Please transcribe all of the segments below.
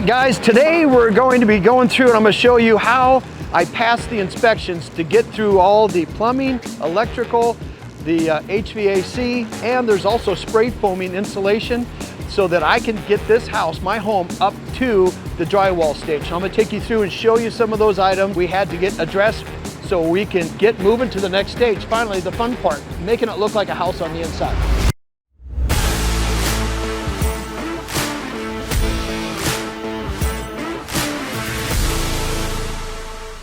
right, guys, today we're going to be going through and I'm going to show you how I passed the inspections to get through all the plumbing, electrical, the HVAC, and there's also spray foaming insulation so that I can get this house, my home, up to the drywall stage. So I'm going to take you through and show you some of those items we had to get addressed so we can get moving to the next stage. Finally, the fun part, making it look like a house on the inside.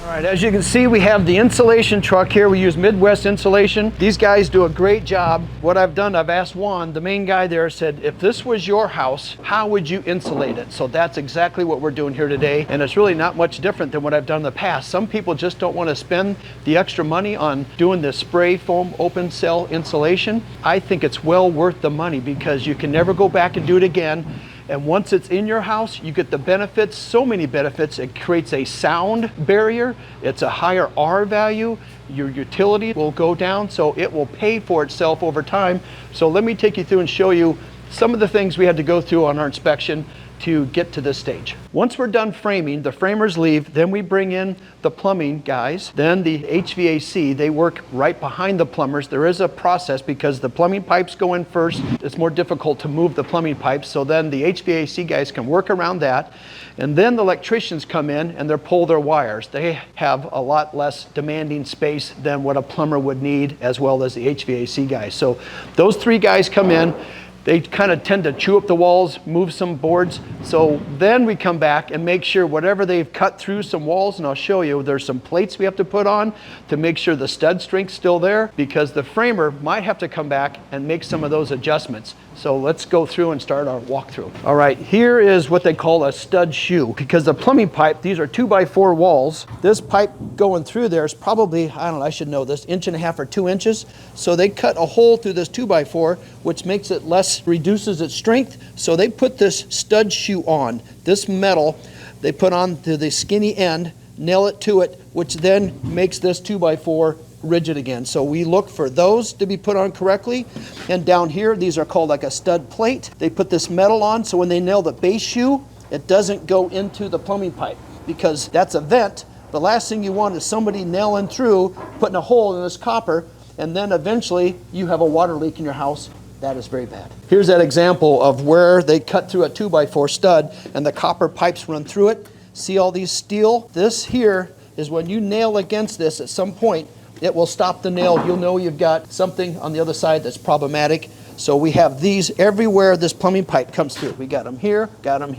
All right, as you can see, we have the insulation truck here. We use Midwest Insulation. These guys do a great job. What I've done, I've asked Juan, the main guy there, said, if this was your house, how would you insulate it? So that's exactly what we're doing here today. And it's really not much different than what I've done in the past. Some people just don't want to spend the extra money on doing this spray foam open cell insulation. I think it's well worth the money because you can never go back and do it again. And once it's in your house, you get the benefits, so many benefits. It creates a sound barrier. It's a higher R value. Your utility will go down, so it will pay for itself over time. So let me take you through and show you some of the things we had to go through on our inspection to get to this stage. Once we're done framing, the framers leave, then we bring in the plumbing guys, then the HVAC, they work right behind the plumbers. There is a process because the plumbing pipes go in first. It's more difficult to move the plumbing pipes, so then the HVAC guys can work around that. And then the electricians come in and they pull their wires. They have a lot less demanding space than what a plumber would need, as well as the HVAC guys. So those three guys come in. They kind of tend to chew up the walls, move some boards. So then we come back and make sure whatever they've cut through some walls, and I'll show you, there's some plates we have to put on to make sure the stud strength's still there, because the framer might have to come back and make some of those adjustments. So let's go through and start our walkthrough. All right, here is what they call a stud shoe, because the plumbing pipe, these are 2x4 walls. This pipe going through there is probably, I don't know, I should know this, 1.5 or 2 inches. So they cut a hole through this 2x4, which makes it less, reduces its strength. So they put this stud shoe on, this metal, they put on to the skinny end, nail it to it, which then makes this 2x4 rigid again. So we look for those to be put on correctly. And down here, these are called like a stud plate. They put this metal on, so when they nail the base shoe, it doesn't go into the plumbing pipe, because that's a vent. The last thing you want is somebody nailing through, putting a hole in this copper, and then eventually you have a water leak in your house. That is very bad. Here's that example of where they cut through a 2x4 stud and the copper pipes run through it. See all these steel? This here is when you nail against this at some point, it will stop the nail. You'll know you've got something on the other side that's problematic. So we have these everywhere this plumbing pipe comes through. We got them here, down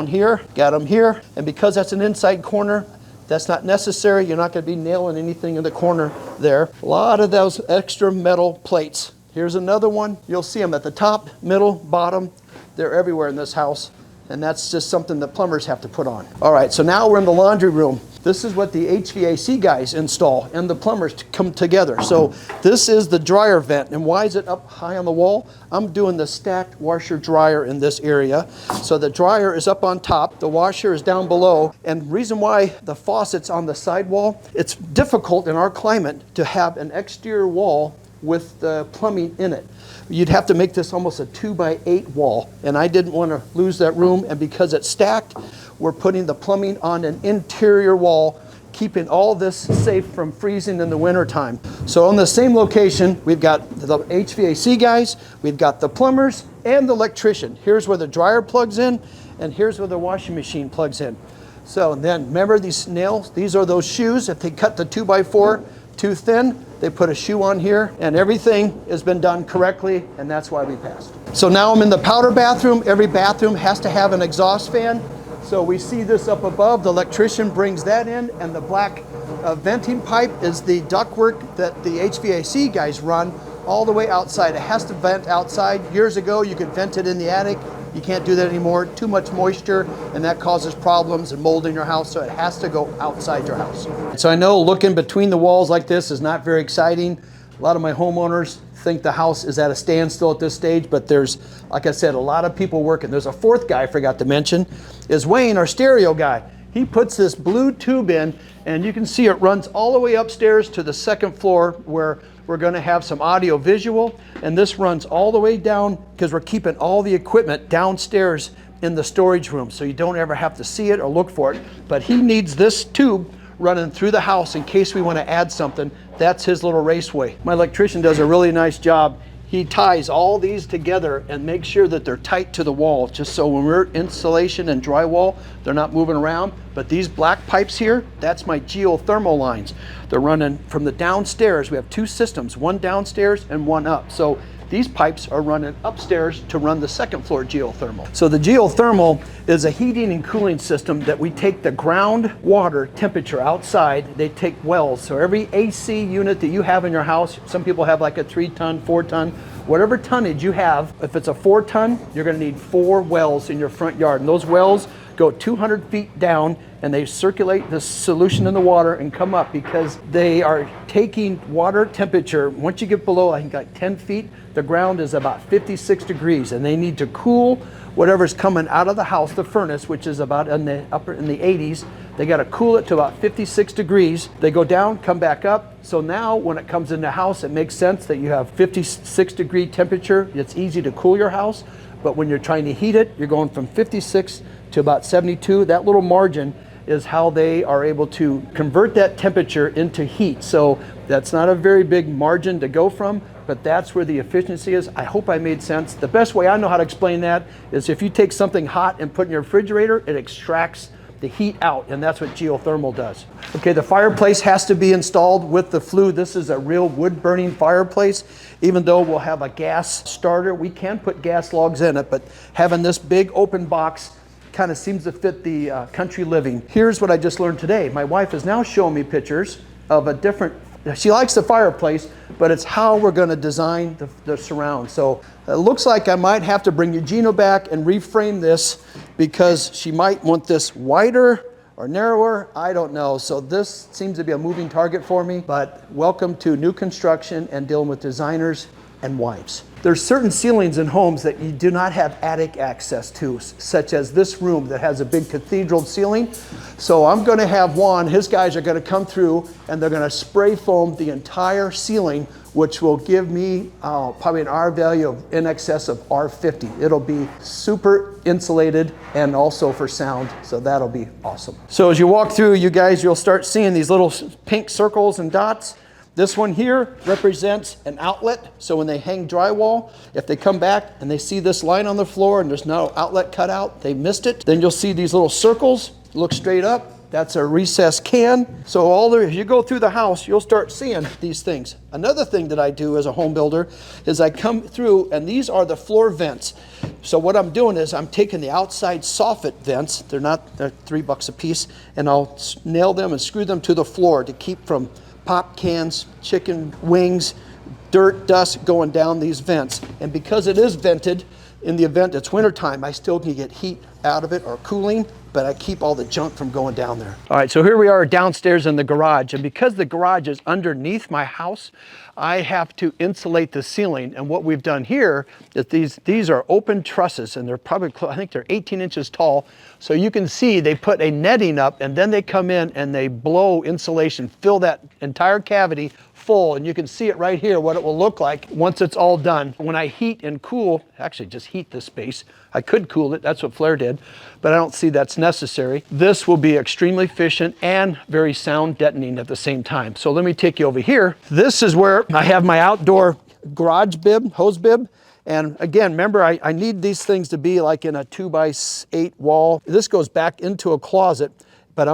here, got them here. And because that's an inside corner, that's not necessary. You're not going to be nailing anything in the corner there. A lot of those extra metal plates. Here's another one. You'll see them at the top, middle, bottom. They're everywhere in this house. And that's just something that plumbers have to put on. All right, so now we're in the laundry room. This is what the HVAC guys install and the plumbers come together. So this is the dryer vent. And why is it up high on the wall? I'm doing the stacked washer dryer in this area. So the dryer is up on top, the washer is down below. And reason why the faucet's on the sidewall, it's difficult in our climate to have an exterior wall with the plumbing in it. You'd have to make this almost a 2x8 wall, and I didn't want to lose that room, and because it's stacked, we're putting the plumbing on an interior wall, keeping all this safe from freezing in the wintertime. So on the same location, we've got the HVAC guys, we've got the plumbers, and the electrician. Here's where the dryer plugs in, and here's where the washing machine plugs in. So then, remember these nails? These are those shoes. If they cut the 2x4 too thin, they put a shoe on here, and everything has been done correctly, and that's why we passed. So now I'm in the powder bathroom. Every bathroom has to have an exhaust fan. So we see this up above. The electrician brings that in, and the black venting pipe is the ductwork that the HVAC guys run all the way outside. It has to vent outside. Years ago, you could vent it in the attic. You can't do that anymore. Too much moisture, and that causes problems and mold in your house, so it has to go outside your house. So I know looking between the walls like this is not very exciting. A lot of my homeowners think the house is at a standstill at this stage, but there's, like I said, a lot of people working. There's a fourth guy I forgot to mention, is Wayne, our stereo guy. He puts this blue tube in, and you can see it runs all the way upstairs to the second floor where we're going to have some audio visual, and this runs all the way down because we're keeping all the equipment downstairs in the storage room, so you don't ever have to see it or look for it. But he needs this tube running through the house in case we want to add something. That's his little raceway. My electrician does a really nice job. He ties all these together and makes sure that they're tight to the wall, just so when we're insulation and drywall, they're not moving around. But these black pipes here, that's my geothermal lines. They're running from the downstairs. We have two systems, one downstairs and one up. So these pipes are running upstairs to run the second floor geothermal. So the geothermal is a heating and cooling system that we take the ground water temperature outside. They take wells. So every AC unit that you have in your house, some people have like a 3-ton, 4-ton, whatever tonnage you have, if it's a 4-ton, you're gonna need 4 wells in your front yard. And those wells go 200 feet down and they circulate the solution in the water and come up because they are taking water temperature. Once you get below, I think like 10 feet, the ground is about 56 degrees and they need to cool whatever's coming out of the house, the furnace, which is about in the 80s. They got to cool it to about 56 degrees. They go down, come back up. So now when it comes in the house, it makes sense that you have 56 degree temperature. It's easy to cool your house. But when you're trying to heat it, you're going from 56 to about 72. That little margin is how they are able to convert that temperature into heat. So that's not a very big margin to go from, but that's where the efficiency is. I hope I made sense. The best way I know how to explain that is if you take something hot and put it in your refrigerator, it extracts the heat out, and that's what geothermal does. Okay, the fireplace has to be installed with the flue. This is a real wood-burning fireplace. Even though we'll have a gas starter, we can put gas logs in it, but having this big open box kind of seems to fit the country living. Here's what I just learned today. My wife is now showing me pictures of a different, she likes the fireplace, but it's how we're going to design the surround. So it looks like I might have to bring Eugenio back and reframe this because she might want this wider or narrower. I don't know. So this seems to be a moving target for me, but welcome to new construction and dealing with designers and wives. There's certain ceilings in homes that you do not have attic access to, such as this room that has a big cathedral ceiling. So I'm going to have Juan, his guys are going to come through and they're going to spray foam the entire ceiling, which will give me probably an R value of in excess of R50. It'll be super insulated and also for sound, so that'll be awesome. So as you walk through, you guys, you'll start seeing these little pink circles and dots. This one here represents an outlet. So when they hang drywall, if they come back and they see this line on the floor and there's no outlet cut out, they missed it. Then you'll see these little circles, look straight up. That's a recessed can. So as you go through the house, you'll start seeing these things. Another thing that I do as a home builder is I come through and these are the floor vents. So what I'm doing is I'm taking the outside soffit vents, they're $3 a piece, and I'll nail them and screw them to the floor to keep from pop cans, chicken wings, dirt, dust going down these vents. And because it is vented, in the event it's wintertime, I still can get heat out of it or cooling, but I keep all the junk from going down there. All right, so here we are downstairs in the garage. And because the garage is underneath my house, I have to insulate the ceiling. And what we've done here is these are open trusses, and they're probably, I think they're 18 inches tall. So you can see they put a netting up and then they come in and they blow insulation, fill that entire cavity full, and you can see it right here what it will look like once it's all done. When I heat and cool, actually just heat this space, I could cool it, that's what Flair did, but I don't see that's necessary. This will be extremely efficient and very sound deadening at the same time. So let me take you over here. This is where I have my outdoor garage bib, hose bib. And again, remember, I need these things to be like in a 2x8 wall. This goes back into a closet, but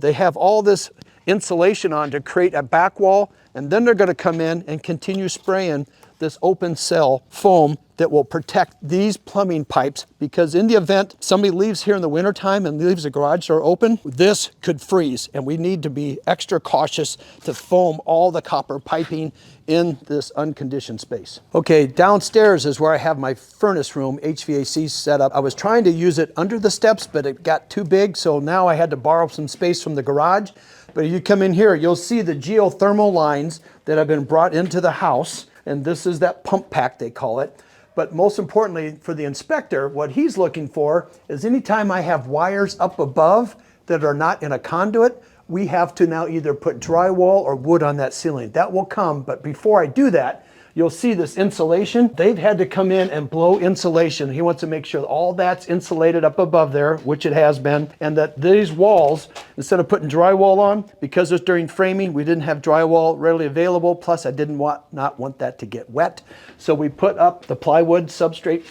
they have all this insulation on to create a back wall, and then they're going to come in and continue spraying this open cell foam that will protect these plumbing pipes, because in the event somebody leaves here in the wintertime and leaves the garage door open, this could freeze, and we need to be extra cautious to foam all the copper piping in this unconditioned space. Okay, downstairs is where I have my furnace room HVAC set up. I was trying to use it under the steps, but it got too big, so now I had to borrow some space from the garage. But if you come in here, you'll see the geothermal lines that have been brought into the house, and this is that pump pack, they call it. But most importantly for the inspector, what he's looking for is anytime I have wires up above that are not in a conduit, we have to now either put drywall or wood on that ceiling. That will come, but before I do that, you'll see this insulation. They've had to come in and blow insulation. He wants to make sure that all that's insulated up above there, which it has been, and that these walls, instead of putting drywall on, because it's during framing, we didn't have drywall readily available, plus I not want that to get wet. So we put up the plywood substrate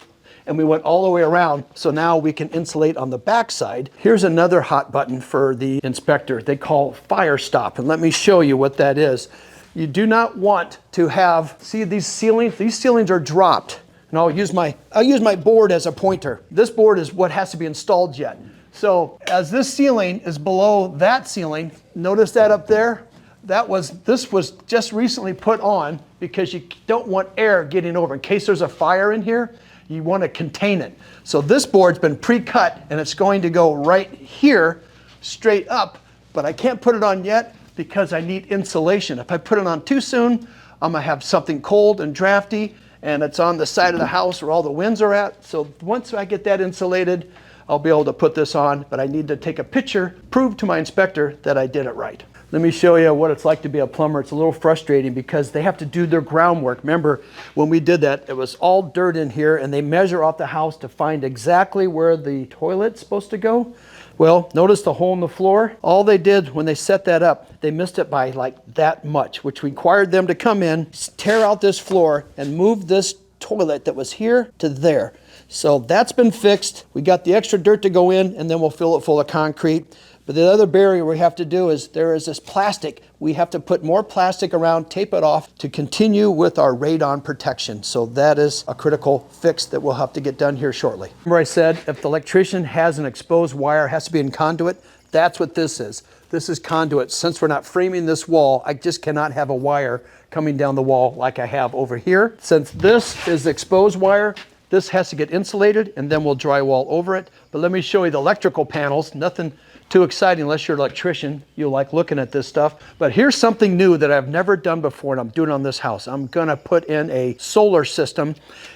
and we went all the way around, so now we can insulate on the back side. Here's another hot button for the inspector. They call fire stop, and let me show you what that is. You do not want to have, see these ceilings? These ceilings are dropped, and I'll use my board as a pointer. This board is what has to be installed yet. So as this ceiling is below that ceiling, notice that up there? This was just recently put on because you don't want air getting over. In case there's a fire in here, you want to contain it. So this board's been pre-cut and it's going to go right here, straight up, but I can't put it on yet because I need insulation. If I put it on too soon, I'm gonna have something cold and drafty, and it's on the side of the house where all the winds are at. So once I get that insulated, I'll be able to put this on, but I need to take a picture, prove to my inspector that I did it right. Let me show you what it's like to be a plumber. It's a little frustrating because they have to do their groundwork. Remember, when we did that, it was all dirt in here, and they measure off the house to find exactly where the toilet's supposed to go. Well, notice the hole in the floor. All they did when they set that up, they missed it by like that much, which required them to come in, tear out this floor, and move this toilet that was here to there. So that's been fixed. We got the extra dirt to go in, and then we'll fill it full of concrete. But the other barrier we have to do is there is this plastic. We have to put more plastic around, tape it off to continue with our radon protection. So that is a critical fix that we'll have to get done here shortly. Remember I said if the electrician has an exposed wire, it has to be in conduit. That's what this is. This is conduit. Since we're not framing this wall, I just cannot have a wire coming down the wall like I have over here. Since this is exposed wire, this has to get insulated and then we'll drywall over it. But let me show you the electrical panels. Nothing too exciting unless you're an electrician. You'll like looking at this stuff. But here's something new that I've never done before, and I'm doing on this house. I'm gonna put in a solar system,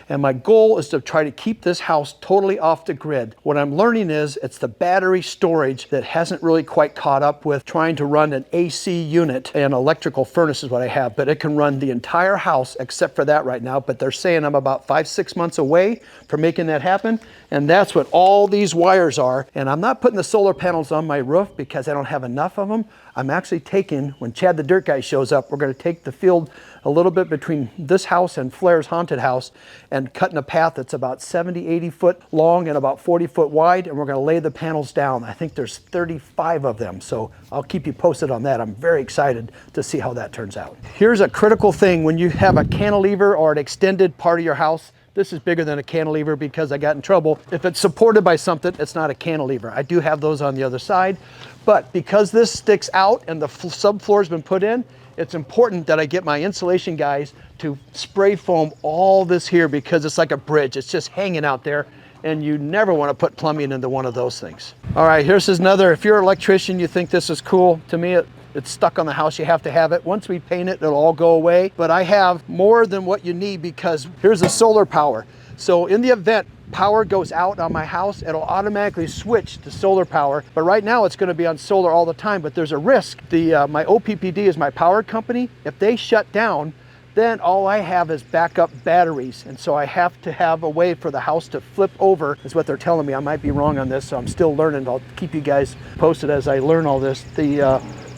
and my goal is to try to keep this house totally off the grid. What I'm learning is it's the battery storage that hasn't really quite caught up with trying to run an AC unit. And electrical furnace is what I have, but it can run the entire house except for that right now. But they're saying I'm about 5-6 months away from making that happen. And that's what all these wires are. And I'm not putting the solar panels on my roof because I don't have enough of them. I'm actually taking, when Chad the Dirt Guy shows up, we're going to take the field a little bit between this house and Flair's haunted house and cutting a path that's about 70-80 foot long and about 40 foot wide, and we're going to lay the panels down. I think there's 35 of them, so I'll keep you posted on that. I'm very excited to see how that turns out. Here's a critical thing when you have a cantilever or an extended part of your house. This is bigger than a cantilever because I got in trouble. If it's supported by something, it's not a cantilever. I do have those on the other side, but because this sticks out and the subfloor has been put in, it's important that I get my insulation guys to spray foam all this here because it's like a bridge. It's just hanging out there, and you never want to put plumbing into one of those things. All right, here's another. If you're an electrician, you think this is cool. To me, it's stuck on the house. You have to have it. Once we paint it, it'll all go away. But I have more than what you need because here's the solar power. So in the event power goes out on my house, it'll automatically switch to solar power. But right now it's going to be on solar all the time, but there's a risk. My OPPD is my power company. If they shut down, then all I have is backup batteries. And so I have to have a way for the house to flip over, is what they're telling me. I might be wrong on this, so I'm still learning. I'll keep you guys posted as I learn all this.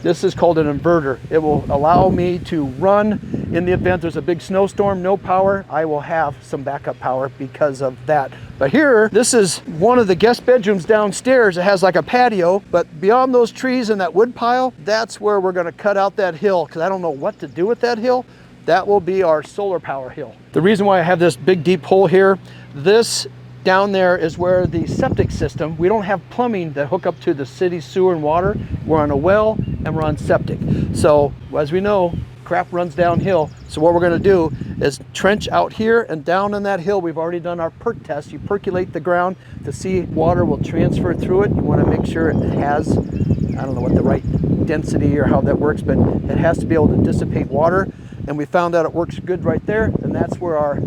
This is called an inverter. It will allow me to run in the event there's a big snowstorm, no power. I will have some backup power because of that. But here, this is one of the guest bedrooms downstairs. It has like a patio, but beyond those trees and that wood pile, that's where we're gonna cut out that hill because I don't know what to do with that hill. That will be our solar power hill. The reason why I have this big deep hole here, this down there is where the septic system, we don't have plumbing that hook up to the city sewer and water. We're on a well and we're on septic. So as we know, crap runs downhill. So what we're gonna do is trench out here and down on that hill. We've already done our perk test. You percolate the ground to see water will transfer through it. You wanna make sure it has, I don't know what the right density or how that works, but it has to be able to dissipate water. And we found out it works good right there, and that's where our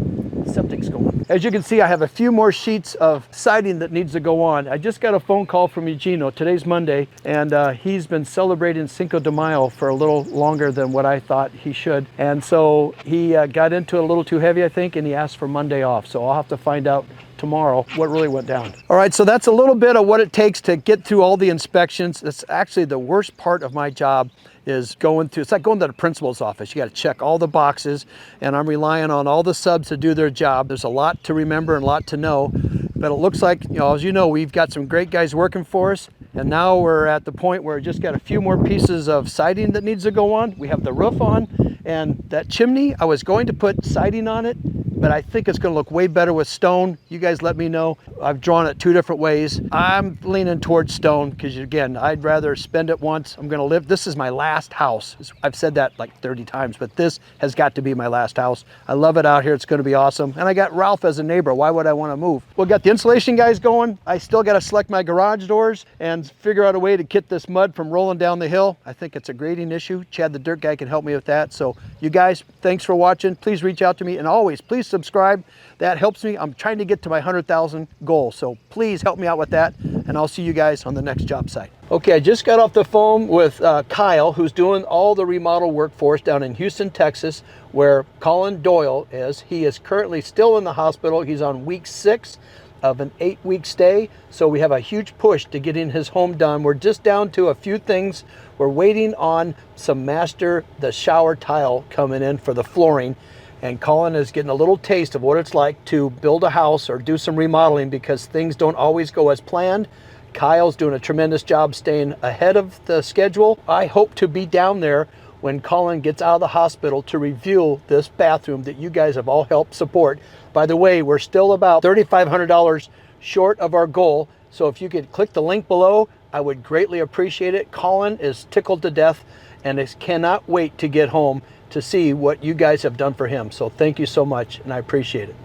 septic's going. As you can see, I have a few more sheets of siding that needs to go on. I just got a phone call from Eugenio. Today's Monday, and he's been celebrating Cinco de Mayo for a little longer than what I thought he should. And so he got into it a little too heavy, I think, and he asked for Monday off. So I'll have to find out tomorrow what really went down. All right, so that's a little bit of what it takes to get through all the inspections. That's actually the worst part of my job, is going through, it's like going to the principal's office. You got to check all the boxes, and I'm relying on all the subs to do their job. There's a lot to remember and a lot to know, but it looks like, as you know, we've got some great guys working for us, and now we're at the point where we just got a few more pieces of siding that needs to go on. We have the roof on, and that chimney, I was going to put siding on it, but I think it's going to look way better with stone. You guys let me know. I've drawn it 2 different ways. I'm leaning towards stone because, again, I'd rather spend it once. I'm going to live. This is my last house. I've said that like 30 times, but this has got to be my last house. I love it out here. It's going to be awesome. And I got Ralph as a neighbor. Why would I want to move? We've got the insulation guys going. I still got to select my garage doors and figure out a way to get this mud from rolling down the hill. I think it's a grading issue. Chad the dirt guy can help me with that. So you guys, thanks for watching. Please reach out to me, and always please subscribe. That helps me. I'm trying to get to my 100,000 goal, so please help me out with that, and I'll see you guys on the next job site. Okay, I just got off the phone with Kyle, who's doing all the remodel work for us down in Houston, Texas, where Colin Doyle is. He is currently still in the hospital. He's on week 6 of an 8-week stay, so we have a huge push to getting his home done. We're just down to a few things. We're waiting on some the shower tile coming in for the flooring, and Colin is getting a little taste of what it's like to build a house or do some remodeling, because things don't always go as planned. Kyle's doing a tremendous job staying ahead of the schedule. I hope to be down there when Colin gets out of the hospital to review this bathroom that you guys have all helped support. By the way, we're still about $3,500 short of our goal, so if you could click the link below, I would greatly appreciate it. Colin is tickled to death and cannot wait to get home to see what you guys have done for him. So thank you so much, and I appreciate it.